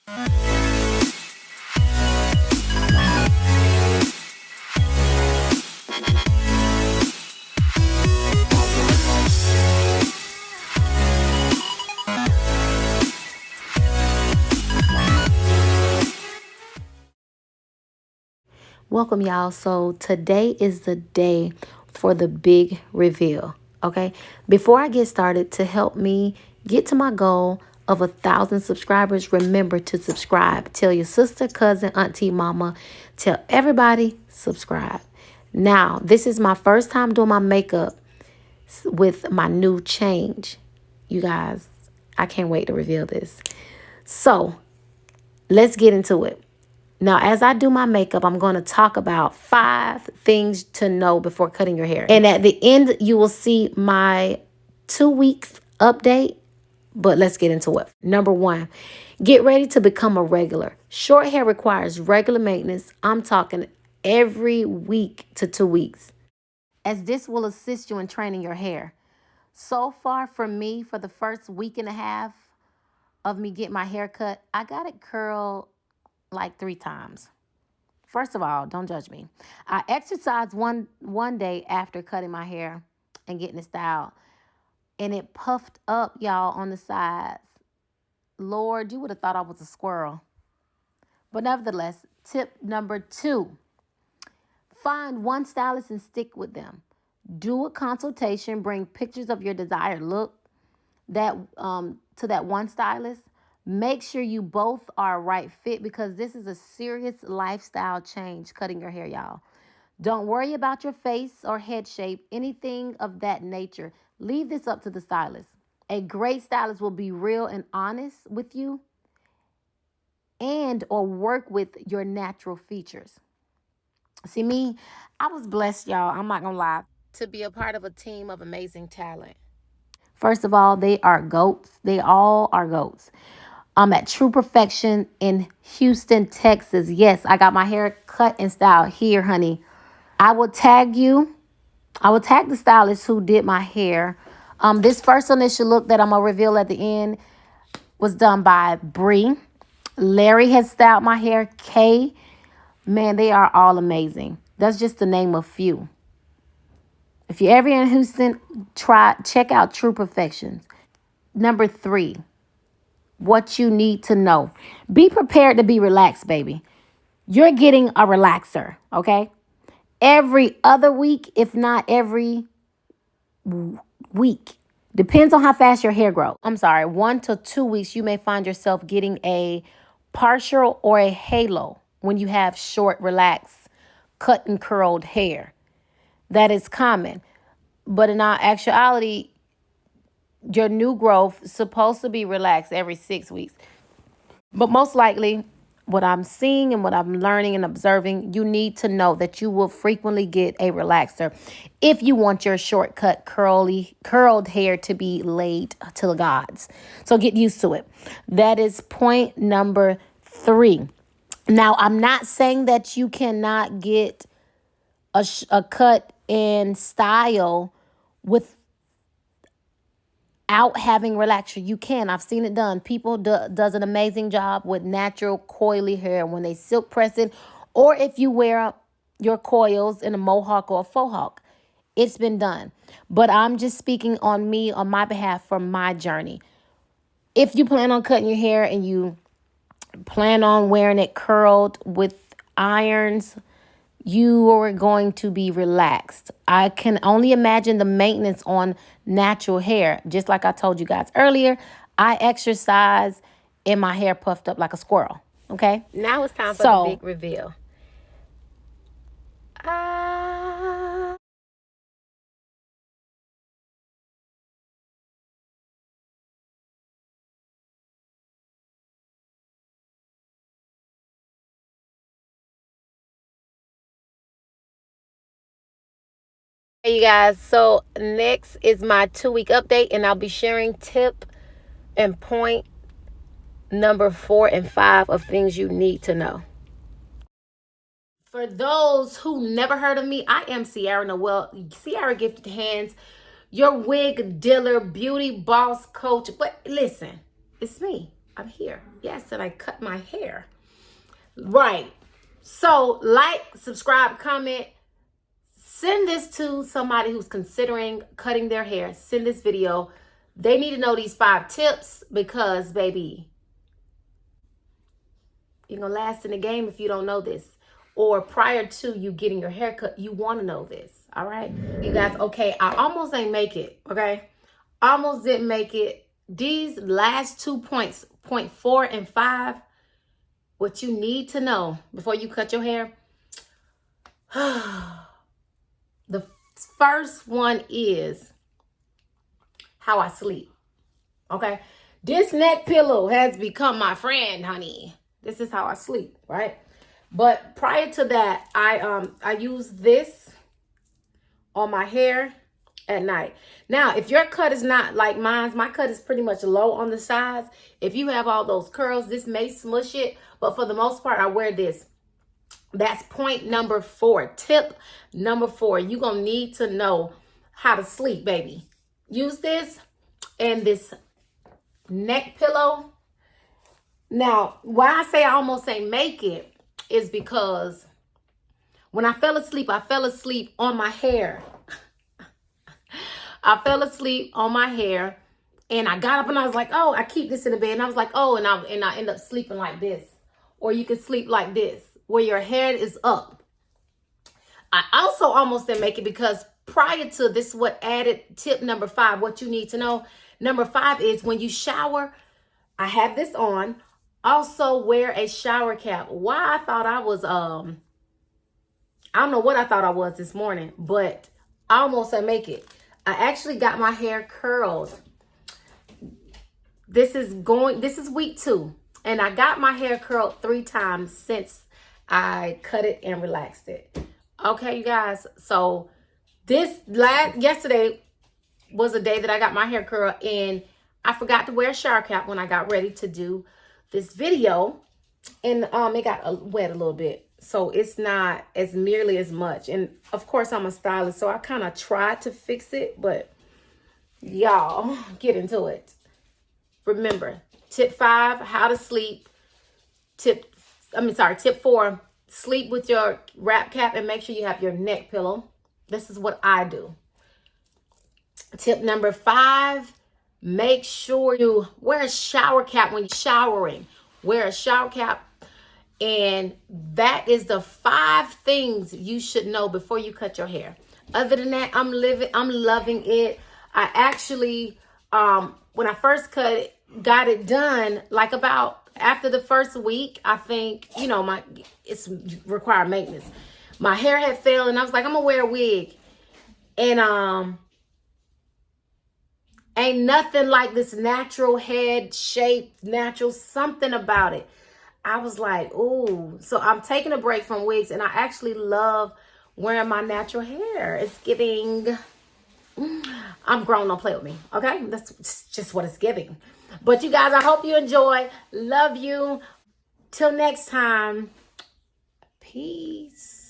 Welcome, y'all. So today is the day for the big reveal. Okay. Before I get started, to help me get to my goal of 1,000 subscribers, remember to subscribe. Tell your sister, cousin, auntie, mama, tell everybody subscribe. Now, this is my first time doing my makeup with my new change. You guys, I can't wait to reveal this. So let's get into it. Now, as I do my makeup, I'm going to talk about 5 things to know before cutting your hair. And at the end, you will see my 2 weeks update. But let's get into it. Number 1, get ready to become a regular. Short hair requires regular maintenance. I'm talking every week to 2 weeks, as this will assist you in training your hair. So far for me, for the first week and a half of me getting my hair cut, I got it curled like 3 times. First of all, don't judge me. I exercised one day after cutting my hair and getting it styled, and it puffed up, y'all, on the sides. Lord, you would have thought I was a squirrel. But nevertheless, tip number 2, find one stylist and stick with them. Do a consultation. Bring pictures of your desired look to that one stylist. Make sure you both are a right fit, because this is a serious lifestyle change, cutting your hair, y'all. Don't worry about your face or head shape, anything of that nature. Leave this up to the stylist. A great stylist will be real and honest with you and or work with your natural features. See, me, I was blessed, y'all. I'm not gonna lie, to be a part of a team of amazing talent. First of all, they are goats. They all are goats. I'm at True Perfection in Houston, Texas. Yes, I got my hair cut and styled here, honey. I will tag you. I will tag the stylist who did my hair. This first initial look that I'm going to reveal at the end was done by Bree. Larry has styled my hair. Kay. Man, they are all amazing. That's just to name a few. If you're ever in Houston, check out True Perfections. Number 3, what you need to know. Be prepared to be relaxed, baby. You're getting a relaxer, okay? Every other week, if not every week. Depends on how fast your hair grows. 1 to 2 weeks, you may find yourself getting a partial or a halo when you have short, relaxed, cut and curled hair. That is common. But in our actuality, your new growth is supposed to be relaxed every 6 weeks. But most likely, what I'm seeing and what I'm learning and observing, you need to know that you will frequently get a relaxer if you want your shortcut curled hair to be laid to the gods. So get used to it. That is point number 3. Now, I'm not saying that you cannot get a cut and style without having relaxer. You can. I've seen it done. People does an amazing job with natural coily hair when they silk press it, or if you wear your coils in a mohawk or a faux hawk. It's been done. But I'm just speaking on me, on my behalf, for my journey. If you plan on cutting your hair and you plan on wearing it curled with irons, you are going to be relaxed. I can only imagine the maintenance on natural hair. Just like I told you guys earlier, I exercise and my hair puffed up like a squirrel. Okay? Now it's time for the big reveal. Hey, you guys. So next is my 2-week update, and I'll be sharing tip and point number 4 and 5 of things you need to know. For those who never heard of me, I am Sierra Noel, Sierra Gifted Hands, your wig dealer, beauty boss coach. But listen, it's me. I'm here. Yes, and I cut my hair. Right. So like, subscribe, comment. Send this to somebody who's considering cutting their hair. Send this video. They need to know these 5 tips because, baby, you're going to last in the game if you don't know this. Or prior to you getting your hair cut, you want to know this. All right? You guys, okay, I almost ain't make it, okay? Almost didn't make it. These last 2 points, point 4 and 5, what you need to know before you cut your hair. The first one is how I sleep. Okay? This neck pillow has become my friend, honey. This is how I sleep, right? But prior to that, I use this on my hair at night. Now, if your cut is not like mine, my cut is pretty much low on the sides. If you have all those curls, this may smush it. But for the most part, I wear this. That's point number 4. Tip number 4. You're going to need to know how to sleep, baby. Use this and this neck pillow. Now, why I say I almost ain't make it is because when I fell asleep on my hair. I fell asleep on my hair and I got up and I was like, oh, I keep this in the bed. And I was like, oh, and I end up sleeping like this. Or you can sleep like this, where your head is up. I also almost didn't make it because prior to this, what added tip number 5, what you need to know. Number 5 is when you shower, I have this on. Also wear a shower cap. Why I thought I was, I don't know what I thought I was this morning, but I almost didn't make it. I actually got my hair curled. This is week 2. And I got my hair curled 3 times since I cut it and relaxed it. Okay, you guys. So yesterday was a day that I got my hair curled and I forgot to wear a shower cap when I got ready to do this video. And it got wet a little bit. So it's not as nearly as much. And of course I'm a stylist, so I kind of tried to fix it, but y'all get into it. Remember, tip 5, how to sleep. Tip 4, sleep with your wrap cap and make sure you have your neck pillow. This is what I do. Tip number 5, make sure you wear a shower cap when you're showering. Wear a shower cap. And that is the 5 things you should know before you cut your hair. Other than that, I'm loving it. I actually, when I first got it done, like about after the first week, I think, you know, it's required maintenance. My hair had failed and I was like, I'm gonna wear a wig. And ain't nothing like this natural head shape, natural something about it. I was like, ooh. So I'm taking a break from wigs and I actually love wearing my natural hair. It's giving, I'm grown, don't play with me. Okay, that's just what it's giving. But you guys, I hope you enjoy. Love you. Till next time. Peace.